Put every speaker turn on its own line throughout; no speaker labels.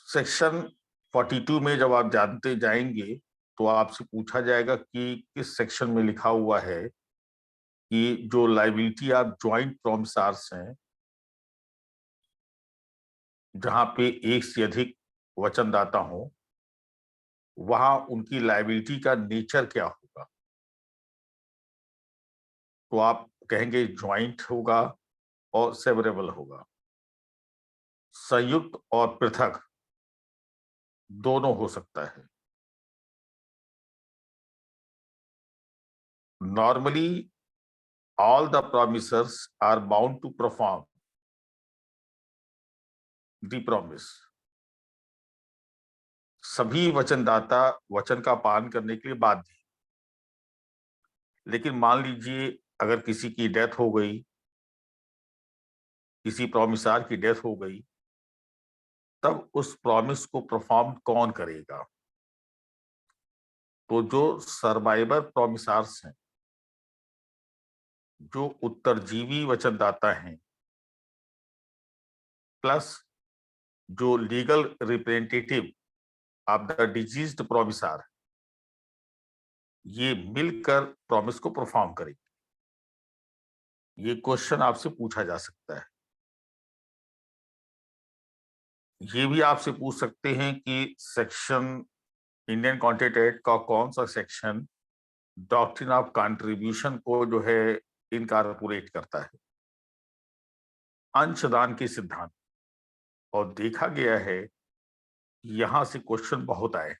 Section 42 में जब आप जानते जाएंगे तो आपसे पूछा जाएगा कि किस सेक्शन में लिखा हुआ है कि जो लायबिलिटी आप ज्वाइंट प्रॉमिसार्स हैं, जहां पे एक से अधिक वचनदाता हो, वहां उनकी लायबिलिटी का नेचर क्या होगा। तो आप कहेंगे ज्वाइंट होगा और सेवरेबल होगा। संयुक्त और पृथक दोनों हो सकता है। Normally all the promisers are bound to perform the promise। सभी वचनदाता वचन का पालन करने के लिए बाध्य हैं। लेकिन मान लीजिए अगर किसी की डेथ हो गई, किसी प्रॉमिसार की डेथ हो गई, तब उस प्रॉमिस को परफॉर्म कौन करेगा। तो जो सर्वाइवर प्रॉमिसार्स हैं, जो उत्तरजीवी वचनदाता हैं, प्लस जो legal representative of the deceased promisor, ये मिलकर प्रॉमिस को परफॉर्म करेंगे। ये क्वेश्चन आपसे पूछा जा सकता है। ये भी आपसे पूछ सकते हैं कि सेक्शन इंडियन कॉन्ट्रैक्ट एक्ट का कौन सा सेक्शन डॉक्ट्रिन ऑफ कंट्रीब्यूशन को जो है इनकॉर्पोरेट करता है, अंशदान के सिद्धांत। और देखा गया है यहां से क्वेश्चन बहुत आए,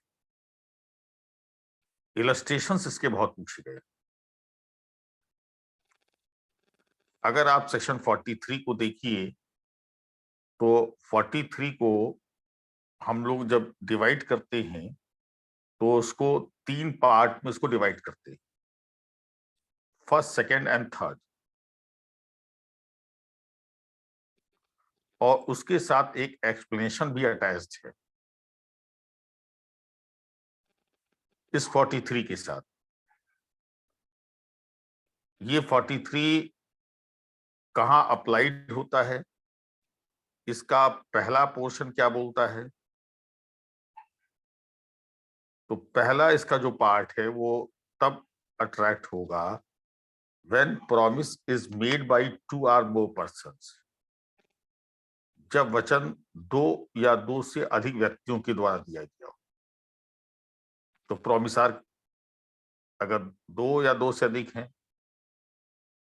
इलस्ट्रेशंस इसके बहुत पूछे गए। अगर आप सेक्शन 43 को देखिए तो 43 को हम लोग जब डिवाइड करते हैं तो उसको 3 पार्ट में इसको डिवाइड करते हैं, फर्स्ट, सेकेंड एंड थर्ड। और उसके साथ एक एक्सप्लेनेशन भी अटैच्ड है इस 43 के साथ। ये 43 कहाँ अप्लाइड होता है, इसका पहला पोर्शन क्या बोलता है। तो पहला इसका जो पार्ट है वो तब अट्रैक्ट होगा when promise is made bye 2 or more persons। जब वचन 2 या 2 से अधिक व्यक्तियों के द्वारा दिया गया हो। तो प्रॉमिसार अगर 2 या 2 से अधिक हैं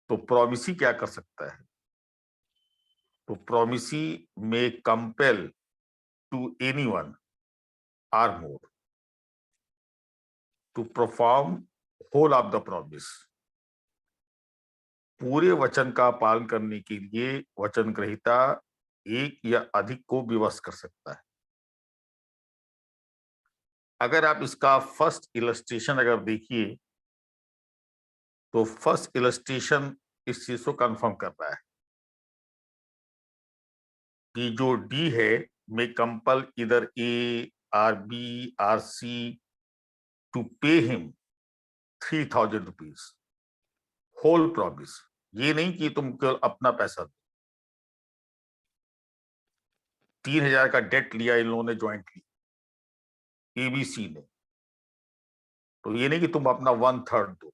तो प्रॉमिसी क्या कर सकता है। तो प्रॉमिसी में compel to anyone or more to perform whole of the promise। पूरे वचन का पालन करने के लिए वचन ग्रहीता एक या अधिक को विवश कर सकता है। अगर आप इसका फर्स्ट इलस्ट्रेशन अगर देखिए तो फर्स्ट इलस्ट्रेशन इस चीज को कंफर्म कर रहा है कि जो डी है में कंपल इधर A R B R C to pay him 3000 rupees whole promise. ये नहीं कि तुम केवल अपना पैसा दो। 3000 का डेट लिया इन लोगों ने ज्वाइंटली, एबीसी ने। तो ये नहीं कि तुम अपना 1/3 दो,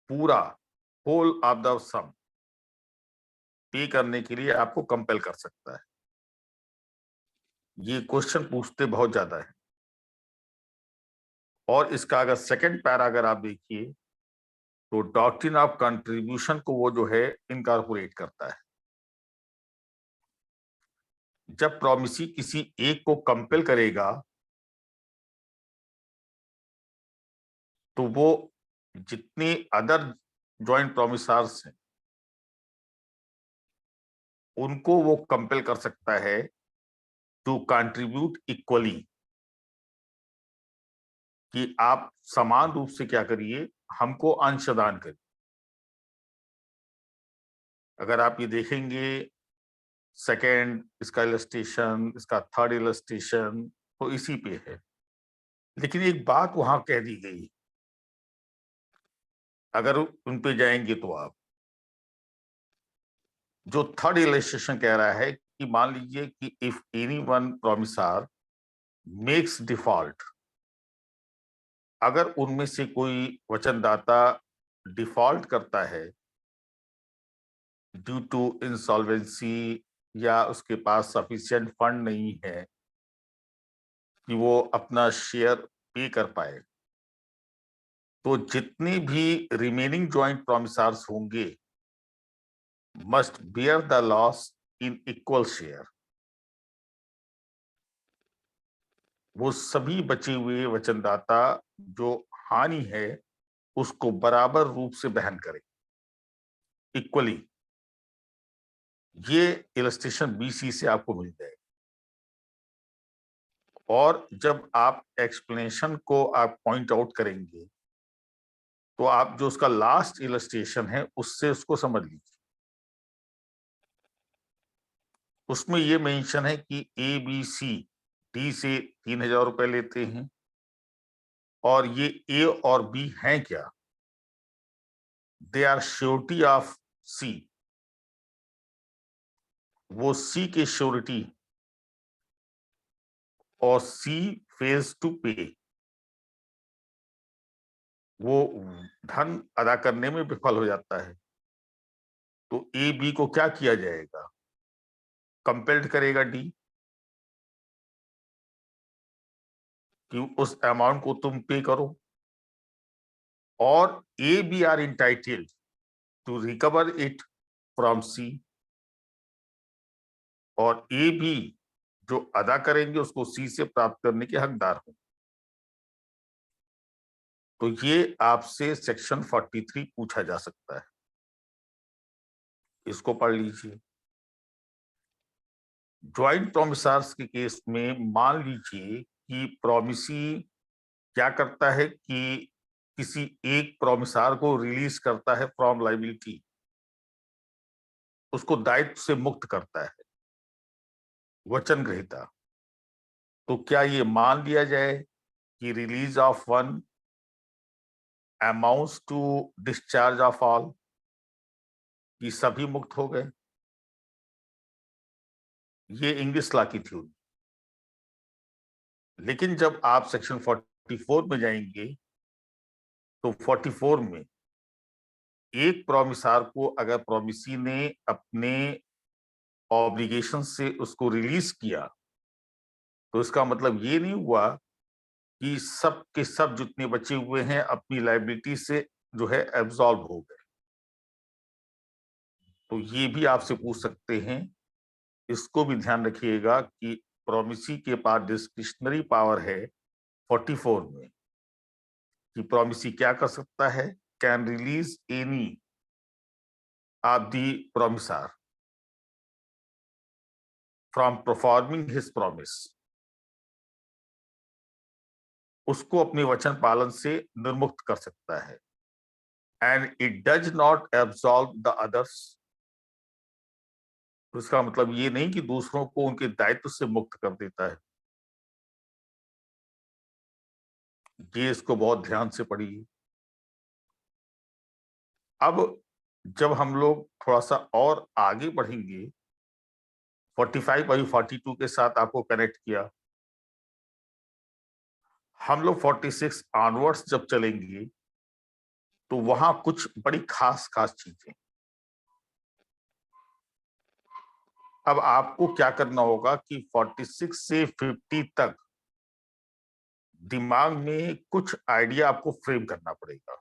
पूरा होल ऑफ द सम पे करने के लिए आपको कंपेल कर सकता है। ये क्वेश्चन पूछते बहुत ज्यादा है। और इसका अगर सेकंड पैरा अगर आप देखिए तो डॉक्ट्रिन ऑफ कंट्रीब्यूशन को वो जो है इनकॉर्पोरेट करता है। जब प्रॉमिसी किसी एक को कंपेल करेगा तो वो जितने अदर जॉइंट प्रॉमिसार्स हैं उनको वो कंपेल कर सकता है टू कंट्रीब्यूट इक्वली, कि आप समान रूप से क्या करिए, हमको अंशदान करिए। अगर आप ये देखेंगे सेकेंड इसका इलस्ट्रेशन, इसका थर्ड इलस्ट्रेशन तो इसी पे है। लेकिन एक बात वहां कह दी गई, अगर उन पे जाएंगे तो आप जो थर्ड इलस्ट्रेशन कह रहा है कि मान लीजिए कि if any one promiser makes default, अगर उनमें से कोई वचनदाता डिफॉल्ट करता है ड्यू टू इंसॉल्वेंसी, या उसके पास सफिशिएंट फंड नहीं है कि वो अपना शेयर पे कर पाए, तो जितने भी रिमेनिंग जॉइंट प्रॉमिसर्स होंगे must bear the loss in equal share. वो सभी बचे हुए वचनदाता जो हानि है उसको बराबर रूप से बहन करें, इक्वली। ये इलस्ट्रेशन बीसी से आपको मिल जाएगा। और जब आप एक्सप्लेनेशन को आप पॉइंट आउट करेंगे तो आप जो उसका लास्ट इलस्ट्रेशन है उससे उसको समझ लीजिए। उसमें ये मेंशन है कि ए बी सी डी से 3,000 रुपए लेते हैं, और ये ए और बी हैं क्या? दे आर श्योरिटी ऑफ सी। वो सी के श्योरिटी, और सी फेल्स टू पे, वो धन अदा करने में विफल हो जाता है, तो ए बी को क्या किया जाएगा? कंपेल्ड करेगा डी कि उस अमाउंट को तुम पे करो, और A B are entitled to recover it from C, और ए बी जो अदा करेंगे उसको सी से प्राप्त करने के हकदार हो। तो ये आपसे सेक्शन 43 पूछा जा सकता है, इसको पढ़ लीजिए। ज्वाइंट प्रोमिसर्स के केस में मान लीजिए कि प्रोमिसी क्या करता है कि किसी एक प्रोमिसार को रिलीज करता है फ्रॉम लाइबिलिटी, उसको दायित्व से मुक्त करता है वचन ग्रहीता। तो क्या ये मान लिया जाए कि release of one amounts to discharge of all, कि सभी मुक्त हो गए? ये इंग्लिश लॉ की थ्योरी। लेकिन जब आप सेक्शन 44 में जाएंगे तो 44 में एक प्रोमिसार को अगर प्रोमिसी ने अपने ऑब्लिगेशन से उसको रिलीज किया, तो इसका मतलब ये नहीं हुआ कि सब के सब जितने बचे हुए हैं अपनी लाइबिलिटी से जो है एब्सॉल्व हो गए। तो ये भी आपसे पूछ सकते हैं, इसको भी ध्यान रखिएगा कि प्रोमिसी के पास डिस्क्रिशनरी पावर है 44 में, कि प्रोमिसी क्या कर सकता है? Can release any of the promisor from performing his promise, उसको अपने वचन पालन से निर्मुक्त कर सकता है। And it does not absolve the others. तो इसका मतलब ये नहीं कि दूसरों को उनके दायित्व से मुक्त कर देता है। ये इसको बहुत ध्यान से पढ़िए। अब जब हम लोग थोड़ा सा और आगे बढ़ेंगे, 45 और 42 के साथ आपको कनेक्ट किया, हम लोग 46 ऑनवर्ड्स जब चलेंगे तो वहां कुछ बड़ी खास खास चीजें। अब आपको क्या करना होगा कि 46 से 50 तक दिमाग में कुछ आइडिया आपको फ्रेम करना पड़ेगा।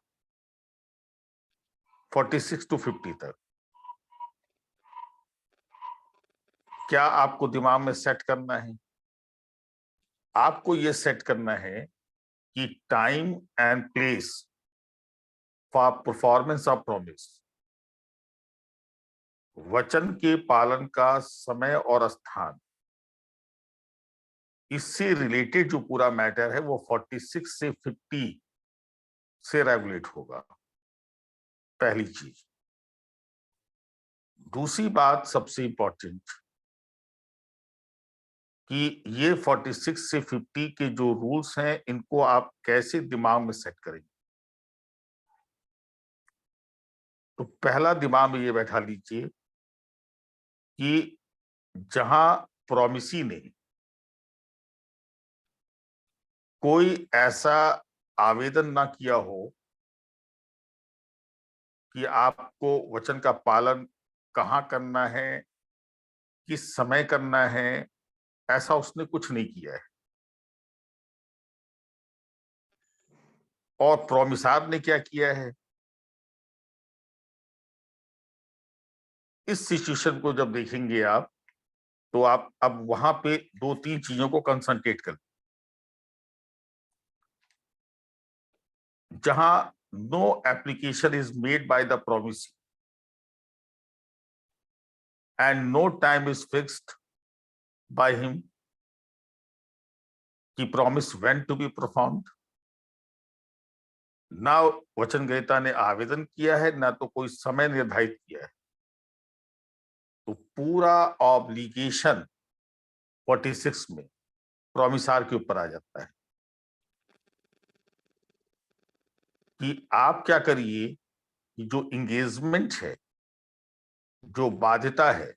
46 टू 50 तक क्या आपको दिमाग में सेट करना है? आपको यह सेट करना है कि time and place for performance of promise, वचन के पालन का समय और स्थान, इससे रिलेटेड जो पूरा मैटर है वो 46 से 50 से रेगुलेट होगा, पहली चीज। दूसरी बात सबसे इंपॉर्टेंट, कि ये 46 से 50 के जो रूल्स हैं इनको आप कैसे दिमाग में सेट करेंगे। तो पहला दिमाग में ये बैठा लीजिए कि जहां प्रॉमिसी ने कोई ऐसा आवेदन ना किया हो कि आपको वचन का पालन कहाँ करना है, किस समय करना है, ऐसा उसने कुछ नहीं किया है। और प्रॉमिसार ने क्या किया है, इस सिचुएशन को जब देखेंगे आप, तो आप अब वहां पे दो तीन चीजों को कंसंट्रेट कर, जहां no application is made by the promise and no time is fixed by him कि promise when to be performed. ना वचन ग्रहीता ने आवेदन किया है, ना तो कोई समय निर्धारित किया है, तो पूरा ऑब्लिगेशन 46 में प्रॉमिसार के ऊपर आ जाता है कि आप क्या करिए कि जो इंगेजमेंट है, जो बाध्यता है,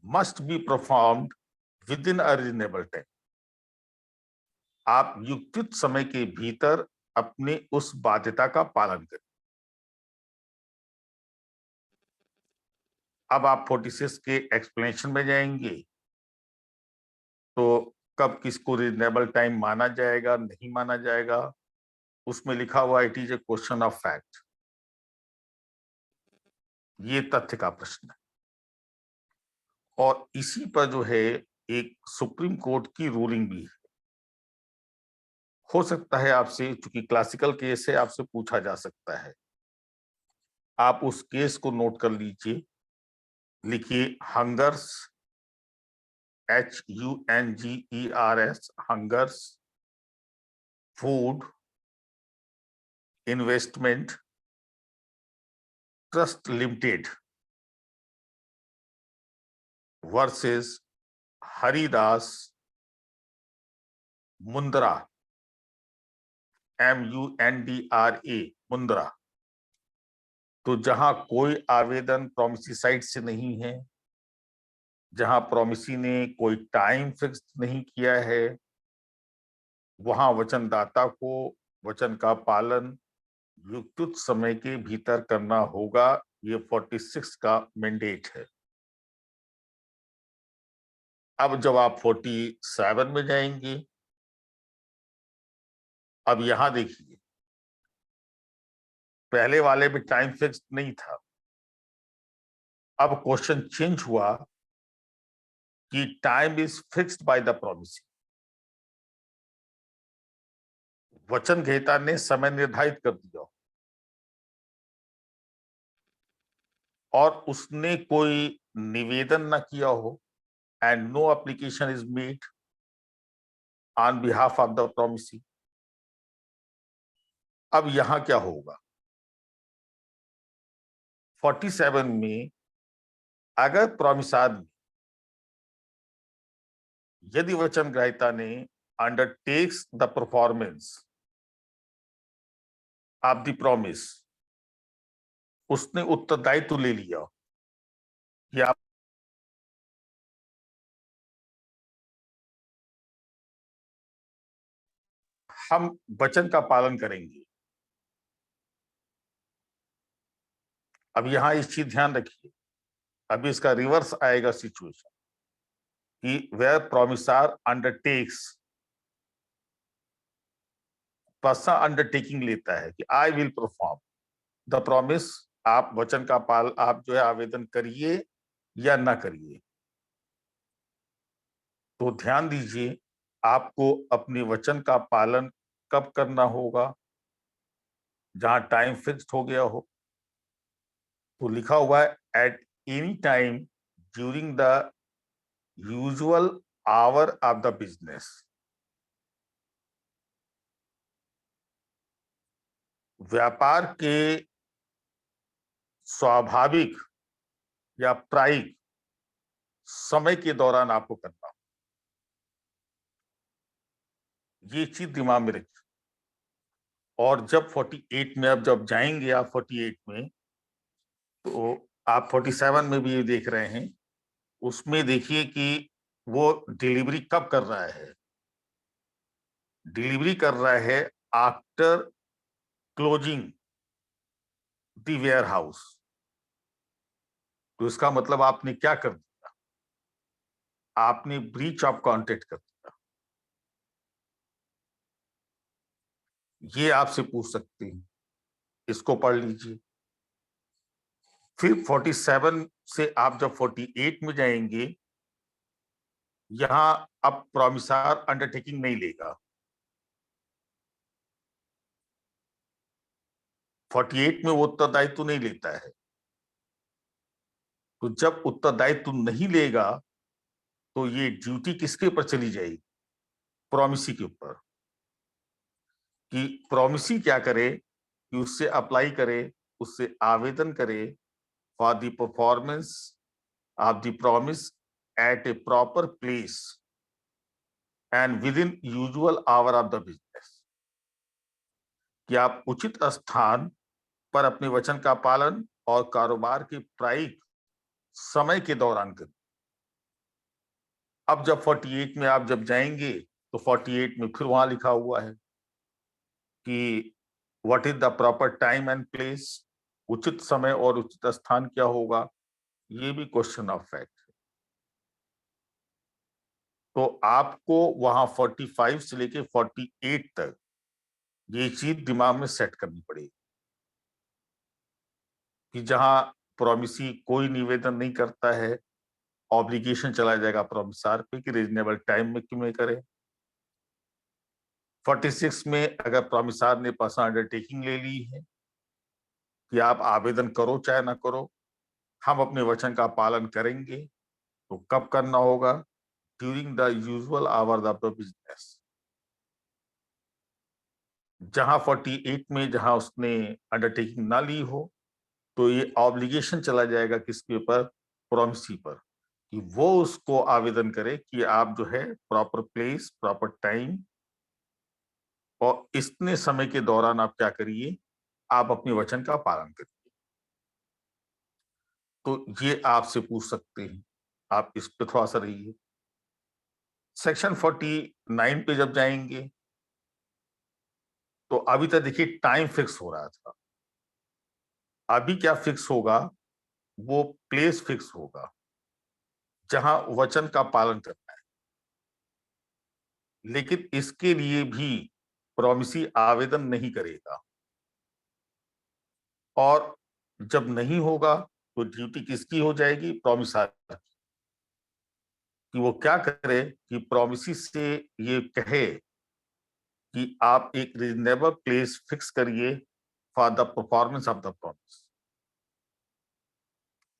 must be performed with in a reasonable time. आप युक्तित समय के भीतर अपने उस बाध्यता का पालन करें। अब आप 46 के एक्सप्लेनेशन में जाएंगे, तो कब किसको रीजनेबल टाइम माना जाएगा, नहीं माना जाएगा, उसमें लिखा हुआ it is a question of fact. ये तथ्य का प्रश्न है, और इसी पर जो है एक सुप्रीम कोर्ट की रूलिंग भी है। हो सकता है आपसे, चूंकि क्लासिकल केस है, आपसे पूछा जा सकता है। आप उस केस को नोट कर लीजिए, लिखिए hungers, HUNGERS, hungers food investment trust limited versus Haridas Mundra, MUNDRA Mundra. तो जहां कोई आवेदन प्रोमिसी साइट से नहीं है, जहां प्रोमिसी ने कोई टाइम फिक्स नहीं किया है, वहां वचनदाता को वचन का पालन युक्त समय के भीतर करना होगा। ये 46 का मैंडेट है। अब जब आप 47 में जाएंगे, अब यहां देखिए, पहले वाले में टाइम फिक्स नहीं था। अब क्वेश्चन चेंज हुआ कि time is fixed bye the promise. वचन ग्रहीता ने समय निर्धारित कर दिया और उसने कोई निवेदन न किया हो, and no application is made on behalf of the promisee. अब यहां क्या होगा, 47 में अगर प्रॉमिसार, यदि वचन ग्रहीता ने undertakes the performance of the promise, उसने उत्तरदायित्व ले लिया कि आप हम वचन का पालन करेंगे। अब यहां इस चीज ध्यान रखिए, अभी इसका रिवर्स आएगा सिचुएशन कि वेयर प्रॉमिसार अंडरटेक्स, पर्सन अंडरटेकिंग लेता है कि I will perform the promise. आप वचन का पाल, आप जो है आवेदन करिए या ना करिए। तो ध्यान दीजिए, आपको अपने वचन का पालन कब करना होगा, जहां टाइम फिक्स्ड हो गया हो। तो लिखा हुआ है at any time during the usual hour of the business. व्यापार के स्वाभाविक या प्रायिक समय के दौरान आपको करना हो। ये चीज दिमाग में रखिए। और जब 48 में, अब जब जाएंगे आप 48 में, तो आप 47 में भी ये देख रहे हैं उसमें देखिए कि वो डिलीवरी कब कर रहा है। डिलीवरी कर रहा है after closing the warehouse. तो इसका मतलब आपने क्या कर दिया, आपने ब्रीच ऑफ कॉन्ट्रैक्ट कर दिया। ये आपसे पूछ सकते हैं, इसको पढ़ लीजिए। फिर 47 से आप जब 48 में जाएंगे, यहां अब प्रॉमिसार अंडरटेकिंग नहीं लेगा। 48 में वो उत्तरदायित्व नहीं लेता है। तो जब उत्तरदायित्व नहीं लेगा तो ये ड्यूटी किसके ऊपर चली जाएगी, प्रॉमिसी के ऊपर। कि प्रॉमिसी क्या करे कि उससे अप्लाई करे, उससे आवेदन करे for the performance of the promise at a proper place and within usual hour of the business. कि आप उचित स्थान पर अपने वचन का पालन और कारोबार के प्रायिक समय के दौरान करें। अब जब 48 में आप जब जाएंगे तो 48 में फिर वहां लिखा हुआ है कि what is the proper time and place, उचित समय और उचित स्थान क्या होगा। ये भी क्वेश्चन ऑफ फैक्ट है। तो आपको वहां 45 से लेके 48 तक ये चीज दिमाग में सेट करनी पड़ेगी कि जहां प्रोमिसी कोई निवेदन नहीं करता है, ऑब्लिगेशन चला जाएगा प्रोमिसार पे कि रीजनेबल टाइम में क्यों करे। 46 में अगर प्रोमिसार ने पर्सनल अंडरटेकिंग ले ली है कि आप आवेदन करो चाहे ना करो, हम अपने वचन का पालन करेंगे। तो कब करना होगा, during the usual hours of the business. जहां 48 में जहां उसने अंडरटेकिंग ना ली हो तो ये ऑब्लिगेशन चला जाएगा किसके ऊपर, प्रोमिसी पर, कि वो उसको आवेदन करे कि आप जो है प्रॉपर प्लेस प्रॉपर टाइम और इतने समय के दौरान आप क्या करिए, आप अपने वचन का पालन करिए। तो ये आपसे पूछ सकते हैं, आप इस पे थोड़ा सा रहिए। सेक्शन 49 पे जब जाएंगे तो अभी तक देखिए टाइम फिक्स हो रहा था, अभी क्या फिक्स होगा, वो प्लेस फिक्स होगा जहां वचन का पालन करना है। लेकिन इसके लिए भी प्रॉमिसी आवेदन नहीं करेगा, और जब नहीं होगा तो ड्यूटी किसकी हो जाएगी, प्रॉमिसार की। कि वो क्या करे कि प्रॉमिसी से ये कहे कि आप एक रीजनेबल प्लेस फिक्स करिए for the performance of the promise.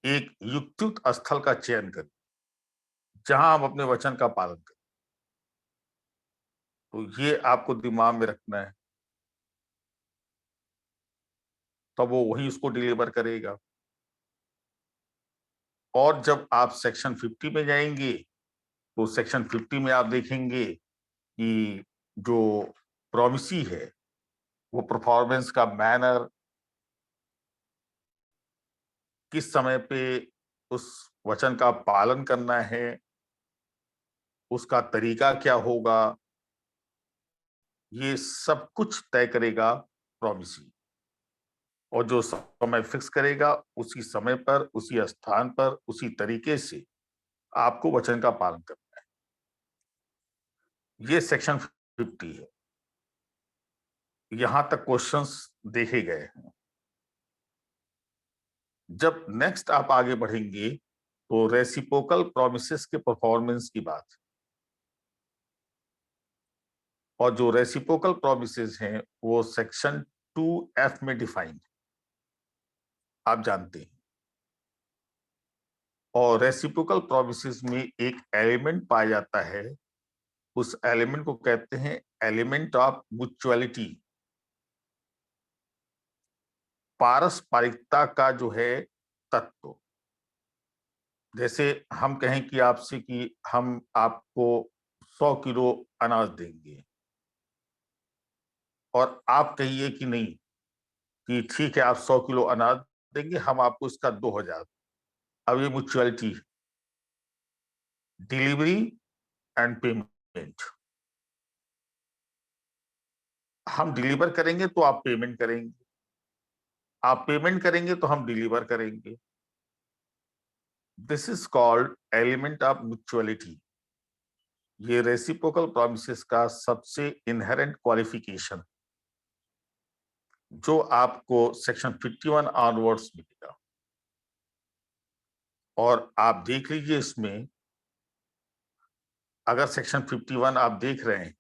एक युक्तियुक्त स्थल का चयन करिए जहां हम अपने वचन का पालन करें। तो ये आपको दिमाग में रखना है, तब वो वही उसको डिलीवर करेगा। और जब आप सेक्शन 50 में जाएंगे तो सेक्शन 50 में आप देखेंगे कि जो प्रॉमिसी है वो परफॉर्मेंस का मैनर, किस समय पे उस वचन का पालन करना है, उसका तरीका क्या होगा, ये सब कुछ तय करेगा प्रॉमिसी। और जो समय फिक्स करेगा उसी समय पर उसी स्थान पर उसी तरीके से आपको वचन का पालन करना है। ये सेक्शन 50 है। यहां तक क्वेश्चंस देखे गए हैं। जब नेक्स्ट आप आगे बढ़ेंगे तो रेसिप्रोकल प्रोमिसेस के परफॉर्मेंस की बात। और जो रेसिप्रोकल प्रोमिसेस हैं वो सेक्शन 2F में डिफाइंड, आप जानते हैं। और रेसिप्रोकल प्रोमिसेस में एक एलिमेंट पाया जाता है, उस एलिमेंट को कहते हैं एलिमेंट ऑफ म्यूचुअलिटी। पारस्परिकता का जो है तत्व। जैसे हम कहें कि आपसे कि हम आपको 100 किलो अनाज देंगे और आप कहिए कि नहीं, कि ठीक है आप 100 किलो अनाज देंगे, हम आपको इसका 2000। अब ये म्यूचुअलिटी है। Delivery and payment. हम डिलीवर करेंगे तो आप पेमेंट करेंगे, आप पेमेंट करेंगे तो हम डिलीवर करेंगे। This is called element of mutuality. ये रेसिप्रोकल प्रॉमिसेस का सबसे इनहेरेंट क्वालिफिकेशन जो आपको सेक्शन 51 ऑनवर्ड्स मिलेगा। और आप देख लीजिए, इसमें अगर सेक्शन 51 आप देख रहे हैं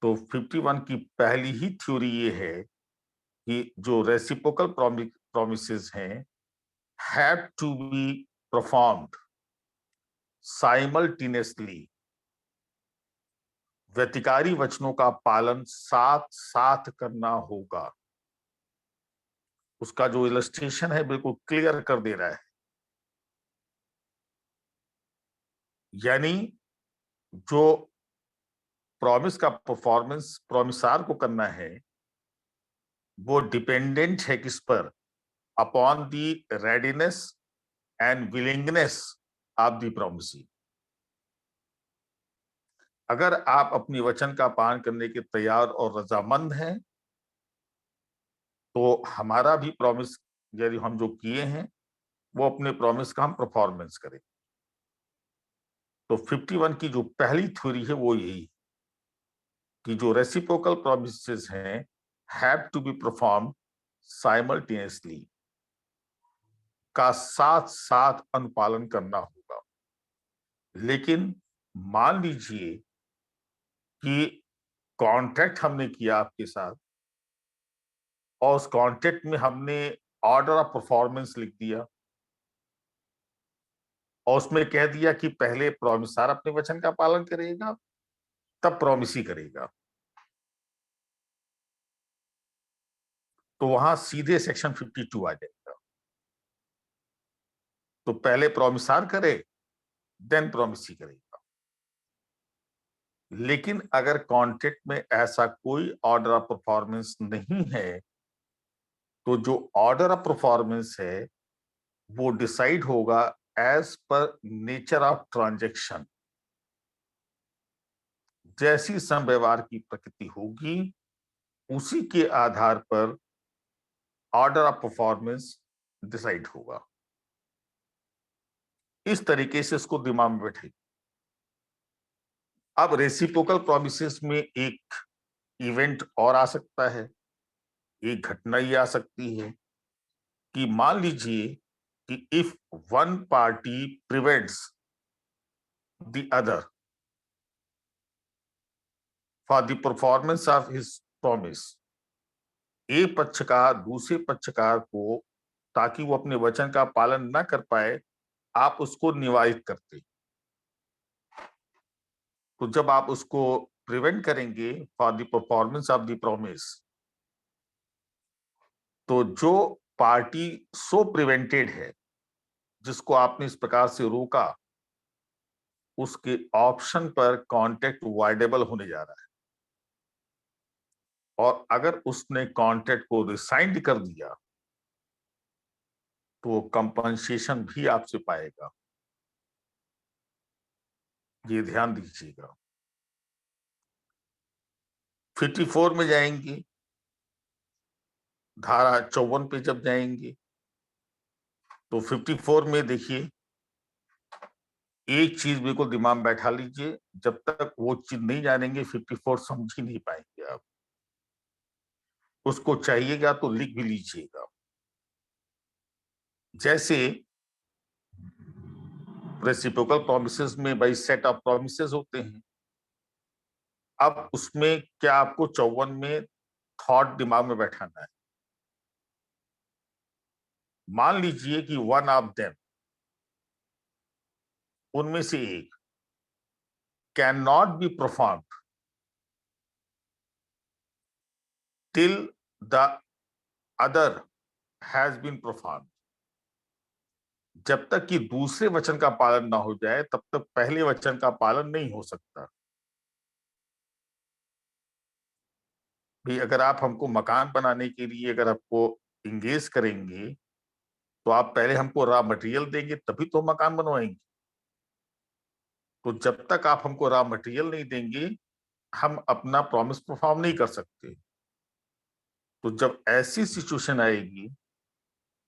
तो 51 की पहली ही थ्योरी ये है कि जो रेसिप्रोकल प्रॉमिसेस हैं have to be performed simultaneously. व्यतिकारी वचनों का पालन साथ साथ करना होगा। उसका जो इलस्ट्रेशन है बिल्कुल क्लियर कर दे रहा है। यानी जो प्रॉमिस का परफॉर्मेंस प्रॉमिसार को करना है वो डिपेंडेंट है किस पर? Upon the readiness and willingness of the promisee. अगर आप अपनी वचन का पालन करने के तैयार और रजामंद हैं तो हमारा भी प्रॉमिस, यदि हम जो किए हैं वो अपने प्रॉमिस का हम परफॉर्मेंस करें। तो 51 की जो पहली थ्योरी है वो यही कि जो रेसिप्रोकल प्रॉमिसेस हैं have to be perform simultaneously, का साथ साथ अनुपालन करना होगा। लेकिन मान लीजिए कि कॉन्ट्रैक्ट हमने किया आपके साथ और उस कॉन्ट्रैक्ट में हमने ऑर्डर ऑफ परफॉर्मेंस लिख दिया और उसमें कह दिया कि पहले प्रॉमिसर अपने वचन का पालन करेगा तब प्रॉमिसी करेगा, तो वहां सीधे सेक्शन 52 आ जाएगा। तो पहले प्रॉमिसर करे देन प्रॉमिसी करेगा। लेकिन अगर कॉन्ट्रैक्ट में ऐसा कोई ऑर्डर ऑफ परफॉर्मेंस नहीं है तो जो ऑर्डर ऑफ परफॉर्मेंस है वो डिसाइड होगा as per nature of transaction. जैसी समव्यवहार की प्रकृति होगी उसी के आधार पर ऑर्डर ऑफ परफॉर्मेंस डिसाइड होगा। इस तरीके से इसको दिमाग में बैठे। अब रेसिप्रोकल प्रॉमिसेस में एक इवेंट और आ सकता है, एक घटना ये आ सकती है कि मान लीजिए कि if one party prevents the other for the performance of his promise. एक पक्षकार दूसरे पक्षकार को, ताकि वो अपने वचन का पालन न कर पाए, आप उसको निवारित करते। तो जब आप उसको प्रिवेंट करेंगे for the performance of the promise, तो जो पार्टी सो प्रिवेंटेड है, जिसको आपने इस प्रकार से रोका, उसके ऑप्शन पर कॉन्ट्रैक्ट वाइडेबल होने जा रहा है। और अगर उसने कॉन्ट्रैक्ट को रिसाइंड कर दिया तो वो कंपनसेशन भी आपसे पाएगा। ये ध्यान दीजिएगा। 54 में जाएंगे, धारा 54 पे जब जाएंगे तो 54 में देखिए, एक चीज बिल्कुल दिमाग में बैठा लीजिए, जब तक वो चीज नहीं जानेंगे 54 समझ ही नहीं पाएंगे आप। उसको चाहिएगा तो लिख भी लीजिएगा। जैसे रेसिप्रोकल प्रॉमिसेस में भाई सेट ऑफ प्रॉमिसेस होते हैं। अब उसमें क्या आपको 54 में थॉट दिमाग में बैठाना है। मान लीजिए कि वन ऑफ देम, उनमें से एक, can not be perform till the other has been perform. जब तक कि दूसरे वचन का पालन ना हो जाए तब तक पहले वचन का पालन नहीं हो सकता। भी अगर आप हमको मकान बनाने के लिए अगर आपको इंगेज करेंगे तो आप पहले हमको रॉ मटेरियल देंगे तभी तो मकान बनवाएंगे। तो जब तक आप हमको रॉ मटेरियल नहीं देंगे, हम अपना प्रॉमिस परफॉर्म नहीं कर सकते। तो जब ऐसी सिचुएशन आएगी,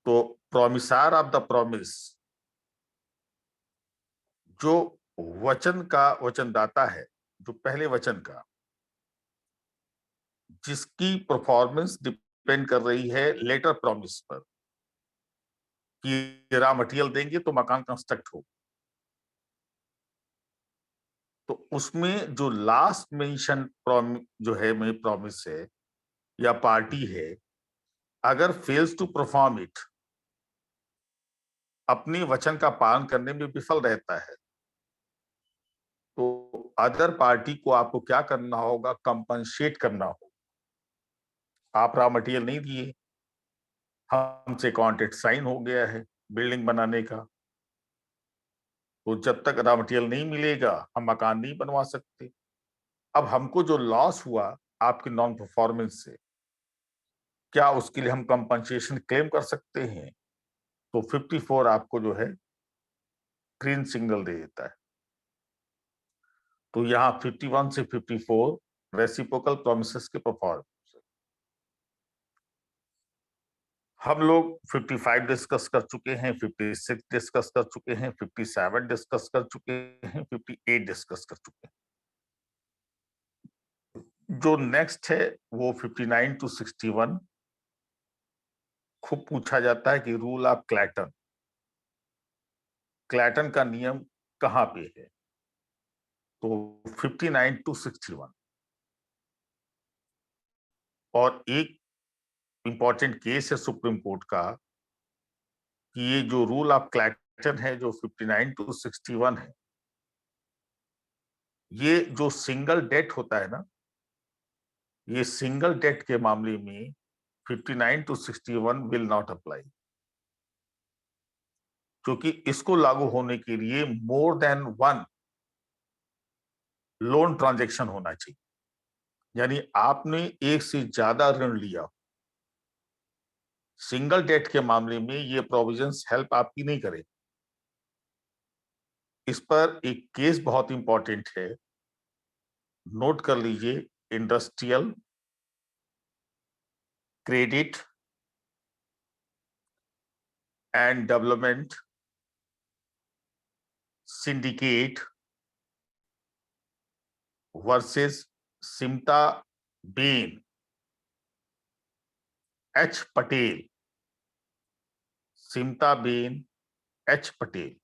तो प्रॉमिसार ऑफ द प्रॉमिस, जो वचन का वचनदाता है, जो पहले वचन का, जिसकी परफॉर्मेंस डिपेंड कर रही है लेटर प्रॉमिस पर, कि रॉ मटेरियल देंगे तो मकान कंस्ट्रक्ट हो, तो उसमें जो लास्ट मेंशन जो है मेरी प्रॉमिस है या पार्टी है, अगर फेल्स टू परफॉर्म इट, अपनी वचन का पालन करने में विफल रहता है, तो अदर पार्टी को आपको क्या करना होगा? कंपनसेट करना होगा। आप रॉ मटेरियल नहीं दिए, हमसे कॉन्ट्रैक्ट साइन हो गया है बिल्डिंग बनाने का, तो जब तक रॉ मटेरियल नहीं मिलेगा हम मकान नहीं बनवा सकते। अब हमको जो लॉस हुआ आपकी नॉन परफॉर्मेंस से, क्या उसके लिए हम कंपनसेशन क्लेम कर सकते हैं? तो 54 आपको जो है ग्रीन सिग्नल दे देता है। तो यहाँ 51 से 54 रेसिप्रोकल प्रॉमिसेस के परफॉर्मेंस। हम लोग 55 डिस्कस कर चुके हैं, 56 डिस्कस कर चुके हैं, 57 डिस्कस कर चुके हैं, 58 डिस्कस कर चुके हैं। जो नेक्स्ट है वो 59 टू 61 खूब पूछा जाता है कि रूल ऑफ क्लैटन, क्लैटन का नियम कहां पे है? तो 59 टू 61। और एक इंपॉर्टेंट केस है सुप्रीम कोर्ट का कि ये जो रूल ऑफ क्लैटन है, जो 59 टू 61 है, ये जो सिंगल डेट होता है ना, ये सिंगल डेट के मामले में 59 टू 61 विल नॉट अप्लाई, क्योंकि इसको लागू होने के लिए more than one loan transaction होना चाहिए, यानी आपने एक से ज्यादा ऋण लिया। सिंगल डेट के मामले में ये प्रोविजंस हेल्प आपकी नहीं करे। इस पर एक केस बहुत इंपॉर्टेंट है, नोट कर लीजिए। Industrial credit and development syndicate versus Simta Ben H Patel. Simta Ben H Patel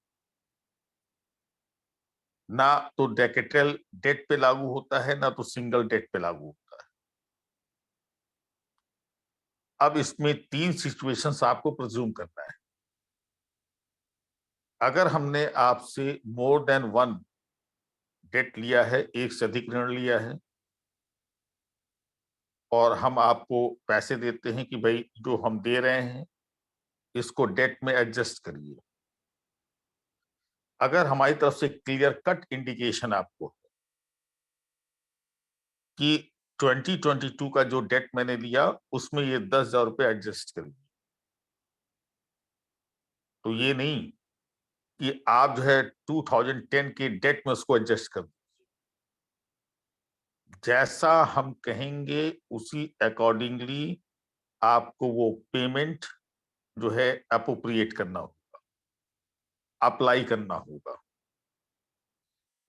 ना तो डेकेटल डेट पे लागू होता है, ना तो सिंगल डेट पे लागू होता है। अब इसमें 3 सिचुएशंस आपको प्रिज्यूम करना है। अगर हमने आपसे मोर देन वन डेट लिया है, एक से अधिक ऋण लिया है, और हम आपको पैसे देते हैं कि भाई जो हम दे रहे हैं इसको डेट में एडजस्ट करिए। अगर हमारी तरफ से क्लियर कट इंडिकेशन आपको है कि 2022 का जो डेट मैंने लिया उसमें ये 10,000 रुपये एडजस्ट करिए, तो ये नहीं कि आप जो है 2010 के डेट में उसको एडजस्ट कर दीजिए। जैसा हम कहेंगे उसी अकॉर्डिंगली आपको वो पेमेंट जो है अप्रोप्रिएट करना होगा, अप्लाई करना होगा।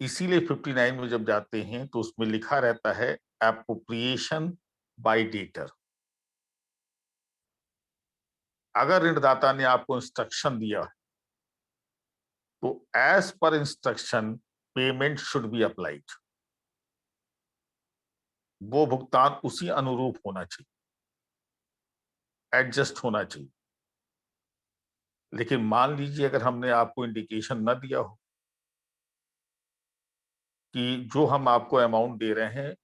इसीलिए 59 में जब जाते हैं तो उसमें लिखा रहता है एप्रोप्रिएशन बाय डेटर। अगर ऋणदाता ने आपको इंस्ट्रक्शन दिया है तो as per instruction payment should be applied, वो भुगतान उसी अनुरूप होना चाहिए, एडजस्ट होना चाहिए। लेकिन मान लीजिए अगर हमने आपको इंडिकेशन न दिया हो कि जो हम आपको अमाउंट दे रहे हैं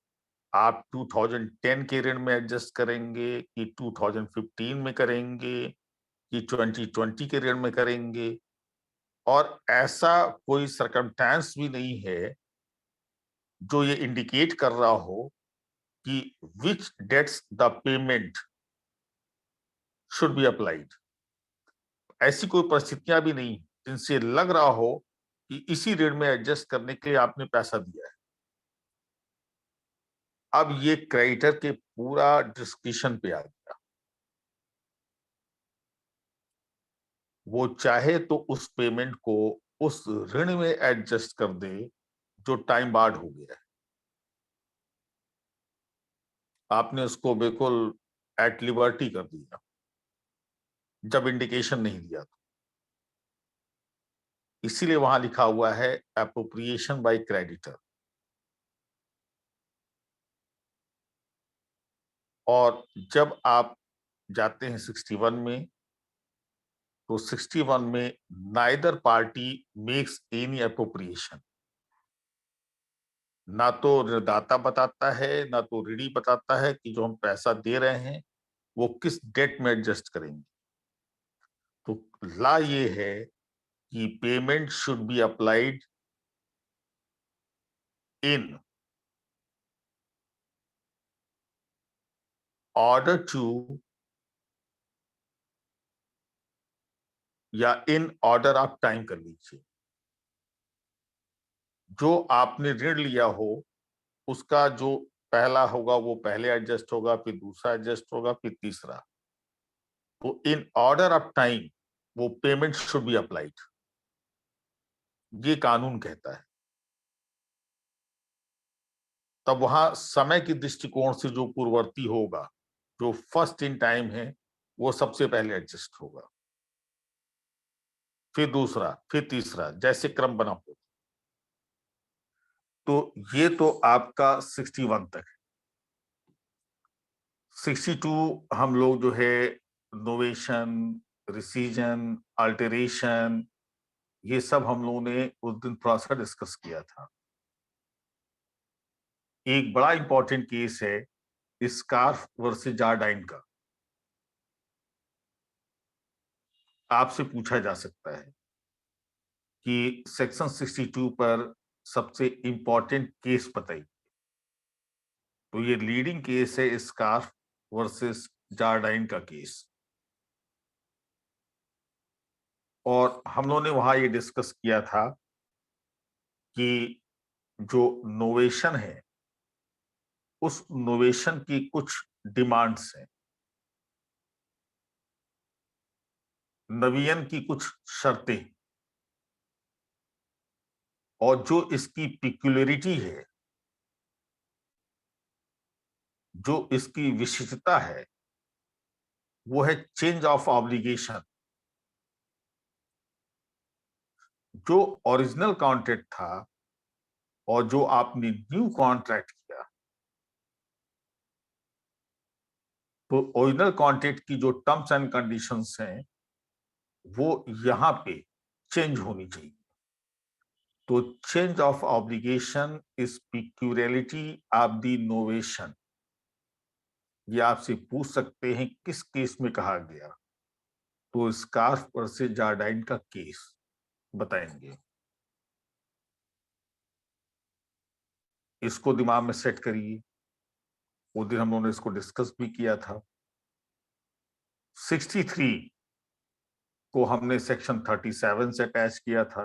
आप 2010 के ऋण में एडजस्ट करेंगे कि 2015 में करेंगे कि 2020 के ऋण में करेंगे, और ऐसा कोई सर्कमस्टेंस भी नहीं है जो ये इंडिकेट कर रहा हो कि which dates the payment should be applied. ऐसी कोई परिस्थितियां भी नहीं जिनसे लग रहा हो कि इसी ऋण में एडजस्ट करने के लिए आपने पैसा दिया है। अब ये क्रेडिटर के पूरा डिस्क्रिप्शन पे आ गया। वो चाहे तो उस पेमेंट को उस ऋण में एडजस्ट कर दे जो टाइम बार्ड हो गया है। आपने उसको बिल्कुल एट लिबर्टी कर दिया जब इंडिकेशन नहीं दिया था। इसीलिए वहां लिखा हुआ है एप्रोप्रिएशन बाय क्रेडिटर। और जब आप जाते हैं 61 में, तो 61 में neither party makes any appropriation. ना तो ऋणदाता बताता है ना तो ऋणी बताता है कि जो हम पैसा दे रहे हैं वो किस डेट में एडजस्ट करेंगे। तो ला ये है कि payment should be applied in order to, या इन ऑर्डर ऑफ टाइम कर लीजिए। जो आपने ऋण लिया हो उसका जो पहला होगा वो पहले एडजस्ट होगा, फिर दूसरा एडजस्ट होगा, फिर तीसरा। तो इन ऑर्डर ऑफ टाइम वो पेमेंट शुड बी अप्लाइड, ये कानून कहता है। तब वहां समय के दृष्टिकोण से जो पूर्ववर्ती होगा, जो फर्स्ट इन टाइम है, वो सबसे पहले एडजस्ट होगा, फिर दूसरा, फिर तीसरा, जैसे क्रम बना हो। तो ये तो आपका 61 तक है। 62 हम लोग जो है नोवेशन, रिसीजन, अल्टरेशन, ये सब हम लोगों ने उस दिन थोड़ा सा डिस्कस किया था। एक बड़ा इंपॉर्टेंट केस है स्कार्फ वर्सेस जारडाइन का। आपसे पूछा जा सकता है कि सेक्शन 62 पर सबसे इंपॉर्टेंट केस बताइए। तो ये लीडिंग केस है स्कार्फ वर्सेस जारडाइन का केस। और हम लोगों ने वहां ये डिस्कस किया था कि जो नोवेशन है उस नोवेशन की कुछ डिमांड्स हैं, नवीन की कुछ शर्तें, और जो इसकी पिक्युलरिटी है, जो इसकी विशिष्टता है, वो है चेंज ऑफ ऑब्लिगेशन। जो ओरिजिनल कॉन्ट्रैक्ट था और जो आपने न्यू कॉन्ट्रैक्ट किया, तो ओरिजिनल कॉन्ट्रैक्ट की जो टर्म्स एंड कंडीशंस हैं वो यहां पे चेंज होनी चाहिए। तो change of obligation is peculiarity of the novation. ये आपसे पूछ सकते हैं किस केस में कहा गया, तो स्कार्फ वर्सेस जारडाइन का केस बताएंगे। इसको दिमाग में सेट करिए। वो दिन हम लोगों ने इसको डिस्कस भी किया था। 63 को हमने सेक्शन 37 से अटैच किया था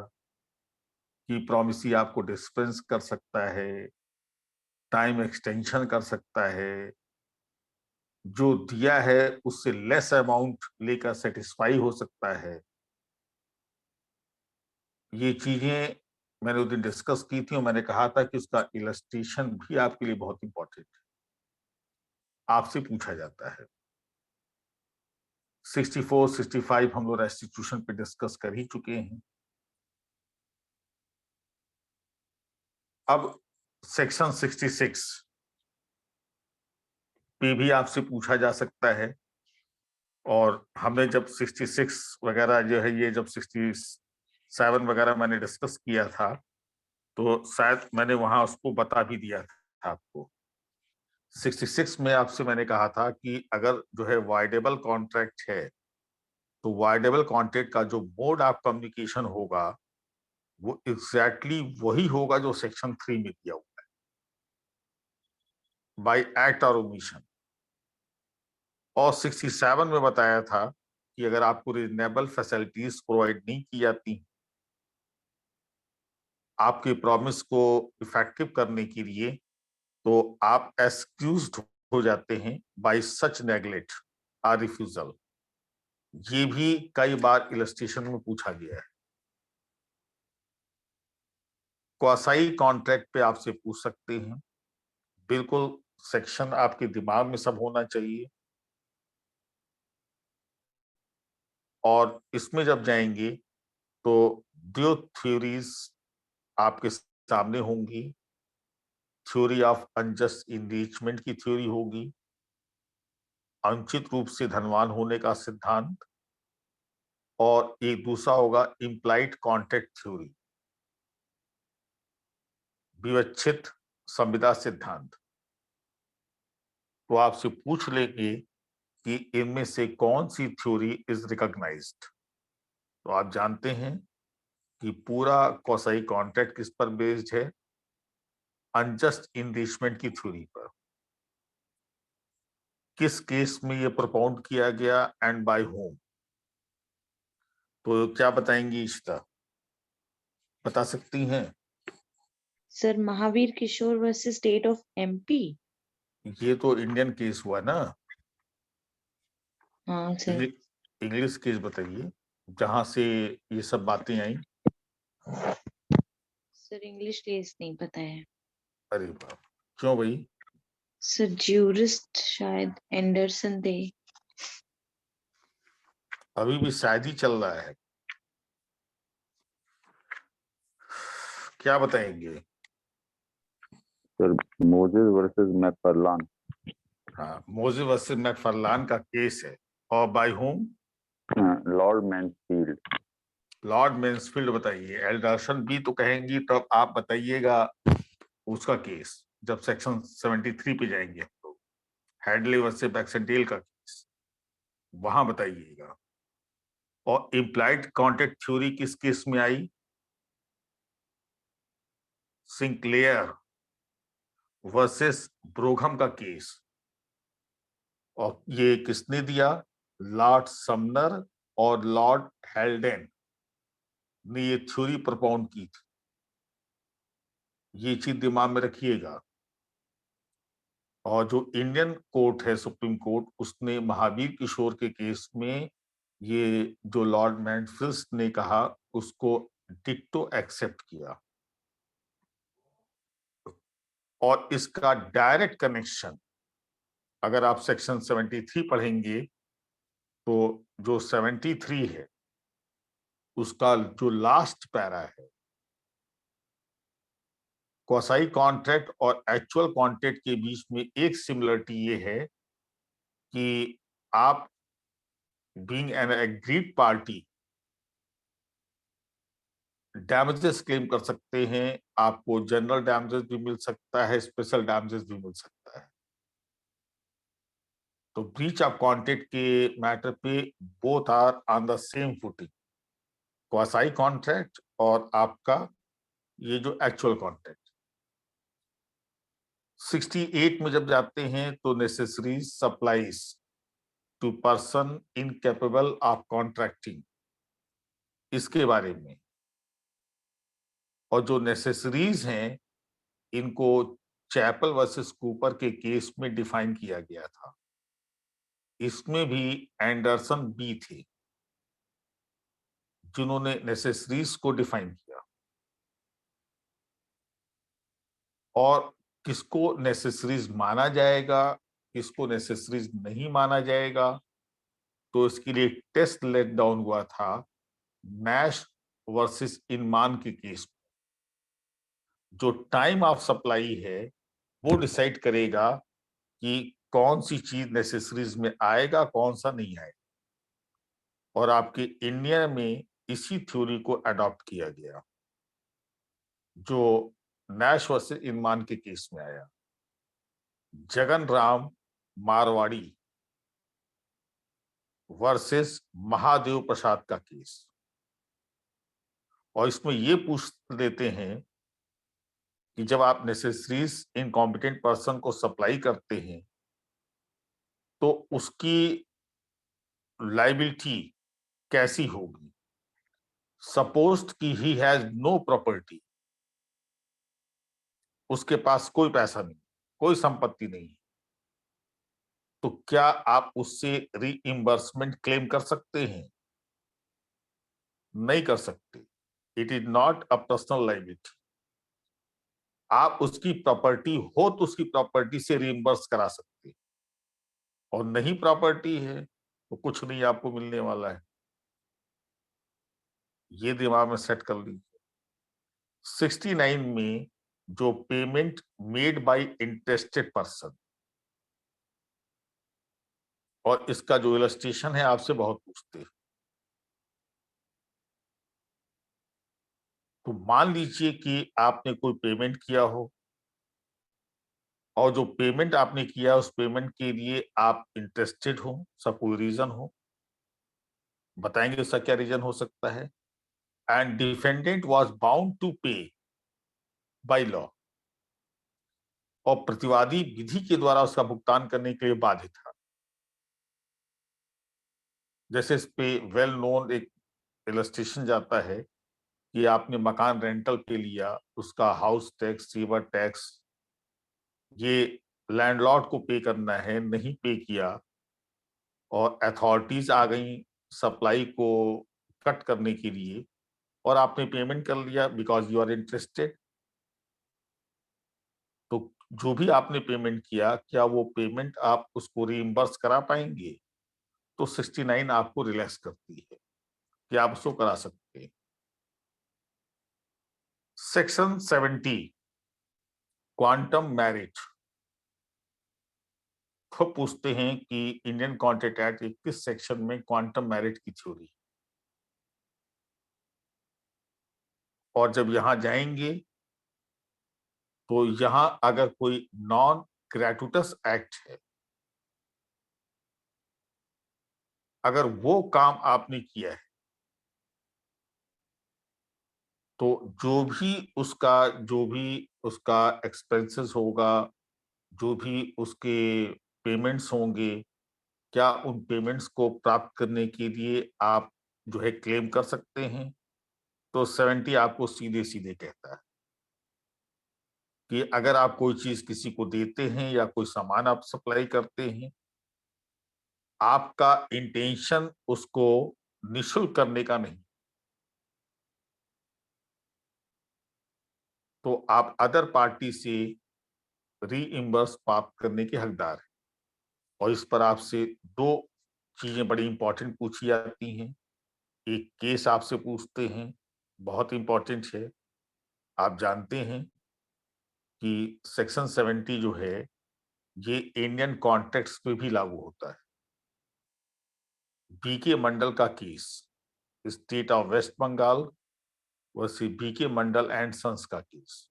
कि प्रॉमिसी आपको डिस्पेंस कर सकता है, टाइम एक्सटेंशन कर सकता है, जो दिया है उससे लेस अमाउंट लेकर सेटिस्फाई हो सकता है। ये चीजें मैंने उस दिन डिस्कस की थी और मैंने कहा था कि उसका इलस्ट्रेशन भी आपके लिए बहुत इंपॉर्टेंट है, आपसे पूछा जाता है। 64, 65 हम लोग रेस्टिट्यूशन पे डिस्कस कर ही चुके हैं। अब सेक्शन 66 पे भी आपसे पूछा जा सकता है। और हमने जब 66 वगैरह जो है, ये जब 67 वगैरह मैंने डिस्कस किया था, तो शायद मैंने वहां उसको बता भी दिया था आपको। 66 में आपसे मैंने कहा था कि अगर जो है वाइडेबल कॉन्ट्रैक्ट है, तो वाइडेबल कॉन्ट्रैक्ट का जो मोड ऑफ कम्युनिकेशन होगा वो एग्जैक्टली वही होगा जो सेक्शन 3 में दिया हुआ है, बाय एक्ट और ओमिशन। और 67 में बताया था कि अगर आपको रीजनेबल फैसिलिटीज प्रोवाइड नहीं की जाती आपके प्रॉमिस को इफेक्टिव करने के लिए, तो आप एक्सक्यूज्ड हो जाते हैं बाय सच नेग्लेक्ट और रिफ्यूजल। ये भी कई बार इलस्ट्रेशन में पूछा गया है। क्वासाई कॉन्ट्रैक्ट पे आपसे पूछ सकते हैं। बिल्कुल सेक्शन आपके दिमाग में सब होना चाहिए। और इसमें जब जाएंगे तो दो थ्योरीज आपके सामने होंगी। थ्योरी ऑफ अनजस्ट इनरिचमेंट की थ्योरी होगी, अनुचित रूप से धनवान होने का सिद्धांत, और एक दूसरा होगा इम्प्लाइड कॉन्ट्रैक्ट थ्योरी, विवक्षित संविदा सिद्धांत। तो आपसे पूछ लेंगे कि इनमें से कौन सी थ्योरी इज रिकॉग्नाइज्ड। तो आप जानते हैं कि पूरा क्वासाई कॉन्ट्रैक्ट किस पर बेस्ड है? अनजस्ट इनरिचमेंट की थ्योरी पर। किस केस में यह propound किया गया एंड बाय होम? तो क्या बताएंगी इशिता, बता सकती हैं?
Sir Mahavir Kishore versus state of MP.
ये तो इंडियन केस हुआ ना।
हाँ सर।
इंग्लिश केस बताइए जहां से ये सब बातें आई।
सर इंग्लिश केस नहीं पता है।
अरे बाप, क्यों भाई?
सर ज्यूरिस्ट शायद एंडरसन थे।
अभी भी शायद ही चल रहा है। क्या बताएंगे?
Sir Moses versus Macfarlan.
हाँ, मोजे वर्सेस मैकफार्लान का केस है। और by whom?
Lord Mansfield.
Lord Mansfield बताइए। एल्डरसन भी तो कहेंगी, तो अब आप बताइएगा उसका केस जब सेक्शन 73 पे जाएंगे हम लोग। हेडले वर्सेस बैक्सडेल का केस वहां बताइएगा। और इम्प्लाइड कॉन्ट्रैक्ट थ्योरी किस केस में आई? सिंक्लेयर वर्सेस ब्रोघम का केस। और ये किसने दिया? लॉर्ड समनर और लॉर्ड हेल्डेन ने ये थ्योरी propound की थी। ये चीज दिमाग में रखिएगा। और जो इंडियन कोर्ट है, सुप्रीम कोर्ट, उसने महावीर किशोर के केस में ये जो लॉर्ड मैनफिल्ड ने कहा उसको डिक्टो एक्सेप्ट किया। और इसका डायरेक्ट कनेक्शन अगर आप सेक्शन 73 पढ़ेंगे तो जो 73 है उसका जो लास्ट पैरा है, क्वासाई कॉन्ट्रैक्ट और एक्चुअल कॉन्ट्रैक्ट के बीच में एक सिमिलरिटी ये है कि आप being an agreed party damages claim कर सकते हैं। आपको जनरल डैमेजेस भी मिल सकता है, स्पेशल डैमेजेस भी मिल सकता है। तो ब्रीच ऑफ कॉन्ट्रैक्ट के मैटर पे both are on the same footing, quasi contract और आपका ये जो एक्चुअल कॉन्ट्रैक्ट। 68 में जब जाते हैं तो necessaries supplies to person incapable of contracting, इसके बारे में। और जो नेसेसरीज हैं इनको चैपल वर्सेस कूपर के केस में डिफाइन किया गया था। इसमें भी एंडरसन बी थे जिन्होंने नेसेसरीज को डिफाइन किया। और किसको नेसेसरीज माना जाएगा, किसको नेसेसरीज नहीं माना जाएगा, तो इसके लिए टेस्ट लेट डाउन हुआ था नैश वर्सेस इनमान के केस में। जो टाइम ऑफ सप्लाई है वो डिसाइड करेगा कि कौन सी चीज नेसेसरीज में आएगा, कौन सा नहीं आएगा। और आपके इंडिया में इसी थ्योरी को अडॉप्ट किया गया जो नैश वर्सेस इनमान के केस में आया। जगन राम मारवाड़ी वर्सेस महादेव प्रसाद का केस। और इसमें ये पूछ लेते हैं कि जब आप नेसेसरीज इनकॉम्पिटेंट पर्सन को सप्लाई करते हैं तो उसकी लाइबिलिटी कैसी होगी? सपोज्ड कि ही हैज नो प्रॉपर्टी, उसके पास कोई पैसा नहीं, कोई संपत्ति नहीं है, तो क्या आप उससे रीइंबर्समेंट क्लेम कर सकते हैं? नहीं कर सकते। It is not a personal liability. आप उसकी प्रॉपर्टी हो तो उसकी प्रॉपर्टी से रीइंबर्स करा सकते हैं, और नहीं प्रॉपर्टी है तो कुछ नहीं आपको मिलने वाला है। ये दिमाग में सेट कर लीजिए। 69 में जो payment made by interested person, और इसका जो इलस्ट्रेशन है आपसे बहुत पूछते हैं। तो मान लीजिए कि आपने कोई पेमेंट किया हो, और जो पेमेंट आपने किया उस पेमेंट के लिए आप इंटरेस्टेड हो, उसका कोई रीजन हो, बताएंगे उसका क्या रीजन हो सकता है। And defendant was bound to pay by law, और प्रतिवादी विधि के द्वारा उसका भुगतान करने के लिए बाध्य था। जैसे इस पे वेल नोन एक इलस्ट्रेशन जाता है कि आपने मकान रेंटल पे लिया, उसका हाउस टैक्स, सीवर टैक्स, ये लैंडलॉर्ड को पे करना है, नहीं पे किया, और अथॉरिटीज आ गई सप्लाई को कट करने के लिए, और आपने पेमेंट कर लिया बिकॉज यू आर इंटरेस्टेड। तो जो भी आपने पेमेंट किया, क्या वो पेमेंट आप उसको रीइंबर्स करा पाएंगे? तो 69 आपको रिलैक्स करती है कि आप उसको करा सकते हैं। सेक्शन 70 क्वांटम मैरिज, तो पूछते हैं कि इंडियन कॉन्ट्रैक्ट एक्ट 21 सेक्शन में क्वांटम मैरिज की थ्योरी, और जब यहां जाएंगे तो यहां अगर कोई नॉन ग्रेटुटस एक्ट है, अगर वो काम आपने किया है, तो जो भी उसका एक्सपेंसेस होगा, जो भी उसके पेमेंट्स होंगे, क्या उन पेमेंट्स को प्राप्त करने के लिए आप जो है क्लेम कर सकते हैं? तो 70 आपको सीधे सीधे कहता है कि अगर आप कोई चीज किसी को देते हैं या कोई सामान आप सप्लाई करते हैं, आपका इंटेंशन उसको निःशुल्क करने का नहीं, तो आप अदर पार्टी से रीइंबर्स प्राप्त करने के हकदार हैं। और इस पर आपसे दो चीजें बड़ी इंपॉर्टेंट पूछी जाती हैं। एक केस आपसे पूछते हैं, बहुत इंपॉर्टेंट है। आप जानते हैं कि सेक्शन 70 जो है ये इंडियन कॉन्टेक्स्ट पे भी लागू होता है। बीके मंडल का case, state of West Bengal versus B K Mandal and sons का केस,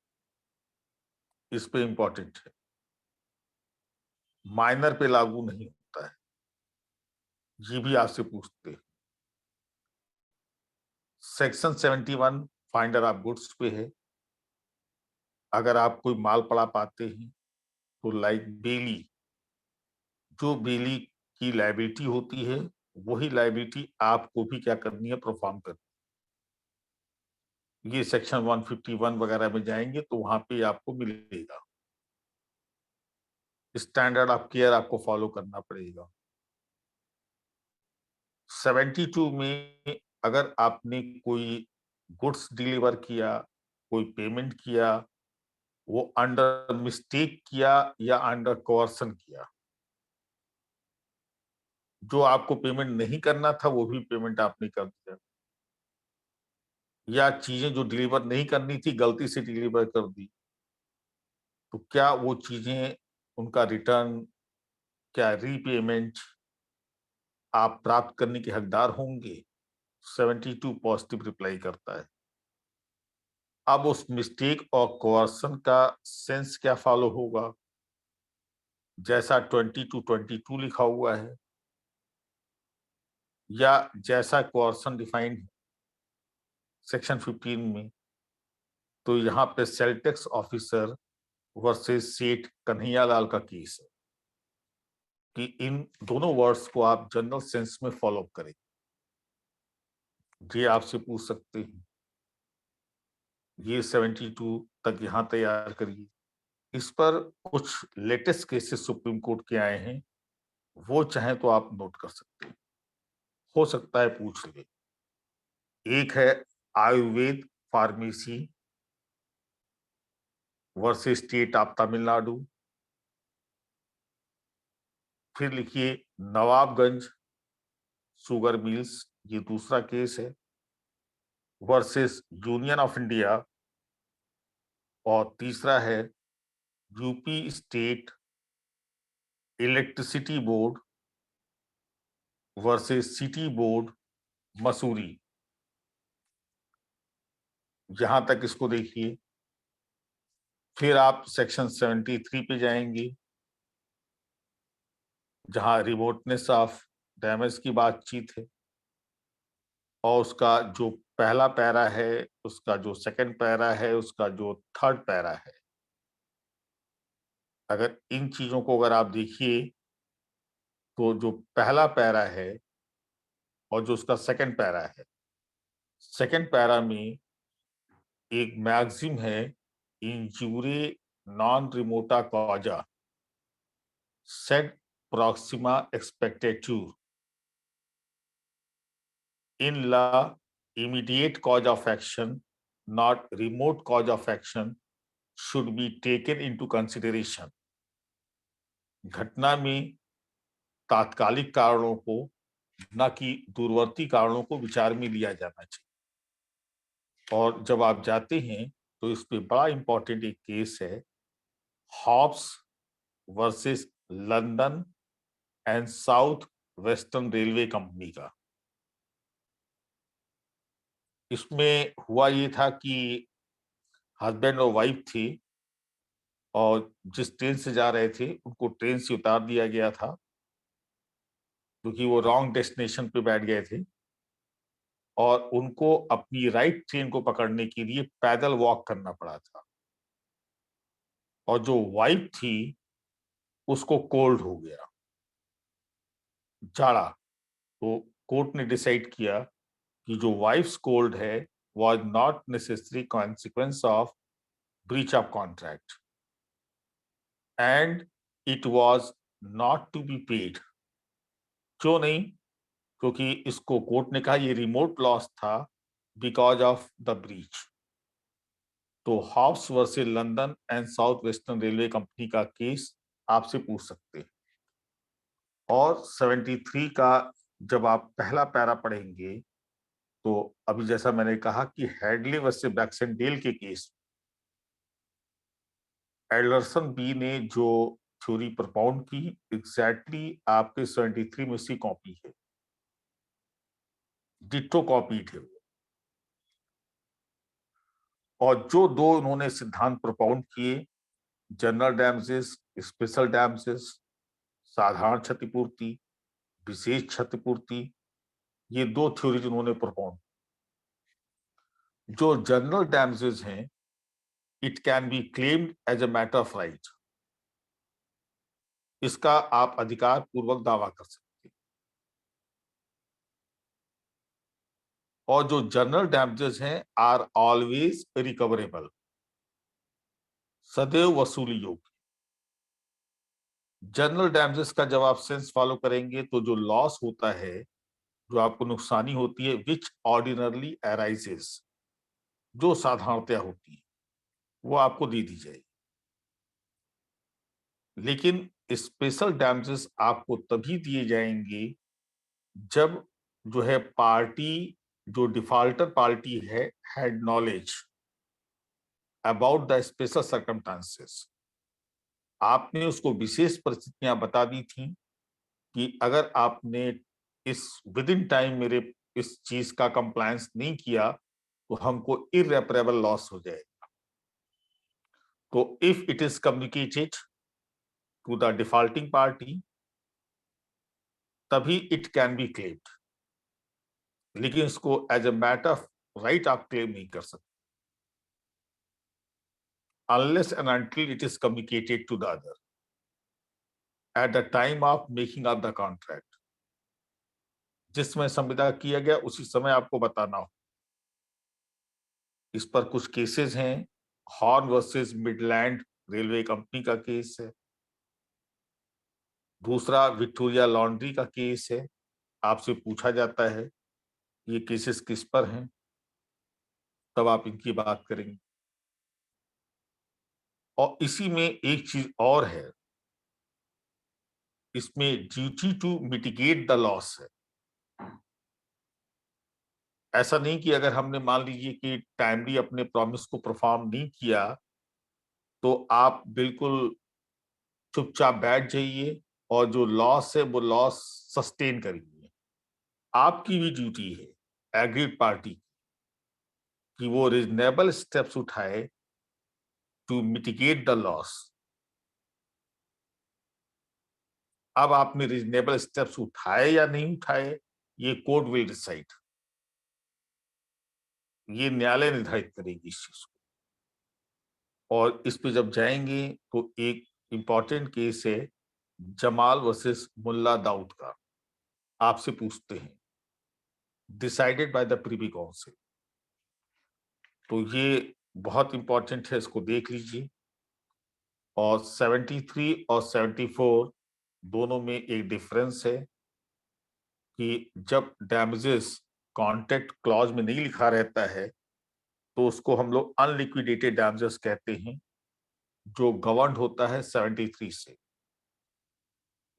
इस पे इंपॉर्टेंट है, माइनर पे लागू नहीं होता है, ये भी आपसे पूछते हैं। सेक्शन 71 फाइंडर ऑफ गुड्स पे है। अगर आप कोई माल पड़ा पाते हैं तो लाइक बेली, जो बेली की लायबिलिटी होती है, वही लायबिलिटी आपको भी क्या करनी है, परफॉर्म करनी है। ये सेक्शन 151 वगैरह में जाएंगे तो वहां पे आपको मिलेगा। स्टैंडर्ड ऑफ केयर आपको फॉलो करना पड़ेगा। 72 में अगर आपने कोई गुड्स डिलीवर किया, कोई पेमेंट किया, वो अंडर मिस्टेक किया या अंडर कोर्सन किया, जो आपको पेमेंट नहीं करना था वो भी पेमेंट आपने कर दिया, या चीजें जो डिलीवर नहीं करनी थी गलती से डिलीवर कर दी, तो क्या वो चीजें, उनका रिटर्न, क्या रीपेमेंट आप प्राप्त करने के हकदार होंगे? 72 पॉजिटिव रिप्लाई करता है। अब उस मिस्टेक और कोर्सन का सेंस क्या फॉलो होगा? जैसा 20 to 22 लिखा हुआ है, या जैसा कोर्सन डिफाइंड सेक्शन 15 में, तो यहाँ पे सेल टैक्स ऑफिसर वर्सेस सेठ कन्हैयालाल का केस है कि इन दोनों वर्ड्स को आप जनरल सेंस में फॉलो करें। ये आपसे पूछ सकते हैं। ये 72 तक यहाँ तैयार करिए। इस पर कुछ लेटेस्ट केसेस सुप्रीम कोर्ट के आए हैं, वो चाहे तो आप नोट कर सकते हैं, हो सकता है पूछ ले। एक है Ayurveda pharmacy versus state of Tamil Nadu. फिर लिखिए नवाबगंज शुगर मिल्स, ये दूसरा केस है, वर्सेस यूनियन ऑफ इंडिया। और तीसरा है UP state electricity board versus city board Mussoorie. यहां तक इसको देखिए। फिर आप सेक्शन 73 पे जाएंगे, जहां रिमोटनेस ऑफ डैमेज की बातचीत है, और उसका जो पहला पैरा है, उसका जो सेकंड पैरा है, उसका जो थर्ड पैरा है, अगर इन चीजों को अगर आप देखिए तो जो पहला पैरा है और जो उसका सेकंड पैरा है, सेकंड पैरा में एक मैक्सिम है, इंजूरे नॉन रिमोटा कॉजा सेड proxima expectatur in law immediate cause of action not remote cause of action should be taken into consideration। घटना में तात्कालिक कारणों को, न कि दूरवर्ती कारणों को विचार में लिया जाना चाहिए। और जब आप जाते हैं तो इस पे बड़ा इंपॉर्टेंट एक केस है, Hobbs versus London and South Western Railway Company का। इसमें हुआ ये था कि हस्बैंड और वाइफ थी, और जिस ट्रेन से जा रहे थे उनको ट्रेन से उतार दिया गया था, क्योंकि वो रॉन्ग डेस्टिनेशन पे बैठ गए थे, और उनको अपनी राइट ट्रेन को पकड़ने के लिए पैदल वॉक करना पड़ा था। और जो वाइफ थी उसको कोल्ड हो गया, जाड़ा। तो कोर्ट ने डिसाइड किया कि जो वाइफ्स कोल्ड है was not necessary consequence of breach of contract and it was not to be paid। क्यों नहीं? क्योंकि इसको कोर्ट ने कहा ये रिमोट लॉस था बिकॉज ऑफ द ब्रीच। तो house versus London and South Western Railway Company का केस आपसे पूछ सकते हैं। और 73 का जब आप पहला पैरा पढ़ेंगे तो अभी जैसा मैंने कहा कि हेडली वर्सेस बैक्सेंडेल के केस एडलरसन बी ने जो थ्योरी प्रपोज की, एग्जैक्टली आपके 73 में सी कॉपी है, डिट्टो कॉपीड है। और जो दो उन्होंने सिद्धांत प्रपोज किए, जनरल डैमेजेस, स्पेशल डैमेजेस, साधारण क्षतिपूर्ति, विशेष क्षतिपूर्ति, ये दो थ्योरीज उन्होंने प्रपोज। जो जनरल डैमेजेस हैं, it can be claimed as a matter of right, इसका आप अधिकार पूर्वक दावा कर सकते हैं। और जो जनरल डैमेजेस हैं आर ऑलवेज रिकवरेबल, सदैव वसूली योग्य। जनरल डैमेजेस का जब आप सेंस फॉलो करेंगे तो जो लॉस होता है, जो आपको नुकसानी होती है, विच ऑर्डिनरली अराइजेस, जो साधारणतया होती है, वो आपको दे दी जाएगी। लेकिन स्पेशल डैमेजेस आपको तभी दिए जाएंगे जब जो है पार्टी, जो डिफॉल्टर पार्टी है, had knowledge about the special circumstances. आपने उसको विशेष परिस्थितियां बता दी थी कि अगर आपने इस विद इन टाइम मेरे इस चीज का कंप्लायंस नहीं किया तो हमको इररेपरेबल लॉस हो जाएगा। तो if it is communicated to the defaulting party तभी इट कैन बी क्लेम्ड, लेकिन इसको as a matter of right आप क्लेम नहीं कर सकते unless and until it is communicated to the other at the time of making of the contract। जिस समय संविदा किया गया उसी समय आपको बताना हो। इस पर कुछ केसेस हैं, horn versus Midland railway Company का केस है। दूसरा विक्टोरिया लॉन्ड्री का केस है। आपसे पूछा जाता है ये केसेस किस पर हैं, तब आप इनकी बात करेंगे। और इसी में एक चीज और है, इसमें duty to mitigate the loss है। ऐसा नहीं कि अगर हमने मान लीजिए कि टाइमली अपने प्रॉमिस को परफॉर्म नहीं किया तो आप बिल्कुल चुपचाप बैठ जाइए और जो लॉस है वो लॉस सस्टेन करिए। आपकी भी ड्यूटी है एग्रीड पार्टी कि वो रीजनेबल स्टेप्स उठाए टू मिटिगेट द लॉस। अब आपने रीजनेबल स्टेप्स उठाए या नहीं उठाए, ये कोर्ट विल डिसाइड, ये न्यायालय निर्धारित करेगी इस चीज को। और इस पे जब जाएंगे तो एक इंपॉर्टेंट केस है जमाल वर्सेस मुल्ला दाऊद का। आपसे पूछते हैं decided by the privy council, तो ये बहुत इंपॉर्टेंट है, इसको देख लीजिए। और 73 और 74 दोनों में एक डिफरेंस है कि जब डैमेजेस कॉन्ट्रैक्ट क्लॉज में नहीं लिखा रहता है तो उसको हम लोग अनलिक्विडेटेड डैमेजेस कहते हैं, जो गवर्न होता है 73 से।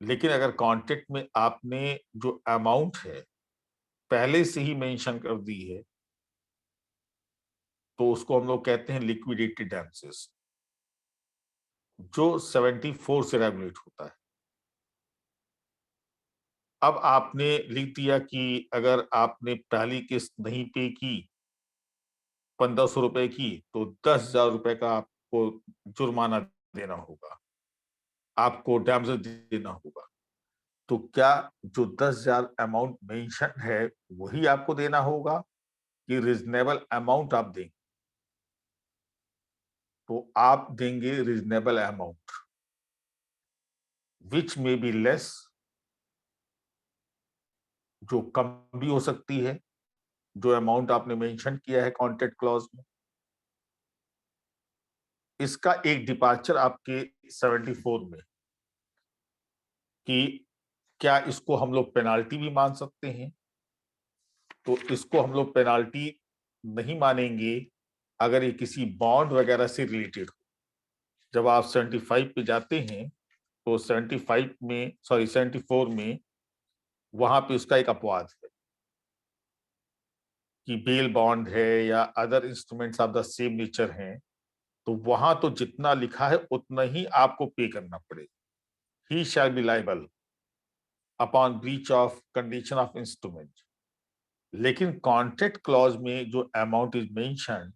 लेकिन अगर कॉन्ट्रैक्ट में आपने जो अमाउंट है पहले से ही मेंशन कर दी है तो उसको हम लोग कहते हैं लिक्विडेटेड डैमेजेस, जो 74 से रेगुलेट होता है। अब आपने लिख दिया कि अगर आपने पहली किस्त नहीं पे की 1500 रुपए की तो 10,000 रुपए का आपको जुर्माना देना होगा, आपको डैमेज देना होगा। तो क्या जो 10,000 अमाउंट मेंशन है वही आपको देना होगा कि रीजनेबल अमाउंट आप देंगे? तो आप देंगे reasonable amount which may be less, जो कम भी हो सकती है, जो अमाउंट आपने मेंशन किया है कॉन्ट्रैक्ट क्लॉज में। इसका एक डिपार्चर आपके 74 में कि क्या इसको हम लोग पेनाल्टी भी मान सकते हैं, तो इसको हम लोग पेनाल्टी नहीं मानेंगे अगर ये किसी बॉन्ड वगैरह से रिलेटेड हो। जब आप 75 पे जाते हैं तो 75 में, सॉरी 74 में, वहां पे उसका एक अपवाद है कि बेल बॉन्ड है या other instruments of the same nature हैं, तो वहां तो जितना लिखा है उतना ही आपको पे करना पड़ेगा। He shall be liable upon breach of condition of instrument. लेकिन कॉन्ट्रैक्ट क्लॉज में जो अमाउंट इज मेंशन,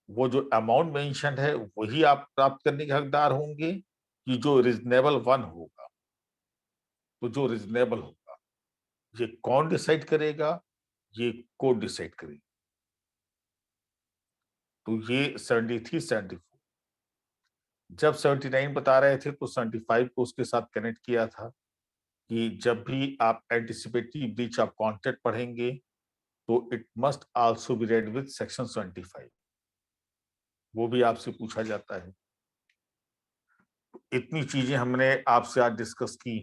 वो जो अमाउंट मेंशन है वही आप प्राप्त करने के हकदार होंगे कि जो रीजनेबल वन होगा। तो जो रीजनेबल होगा ये कौन डिसाइड करेगा? ये कोर्ट डिसाइड करेगी। तो ये 73 74। जब 79 बता रहे थे तो 75 को उसके साथ कनेक्ट किया था कि जब भी आप एंटिसिपेटरी ब्रीच ऑफ कॉन्ट्रैक्ट पढ़ेंगे तो it must also be read with section 25, वो भी आपसे पूछा जाता है। इतनी चीजें हमने आपसे आज डिस्कस की।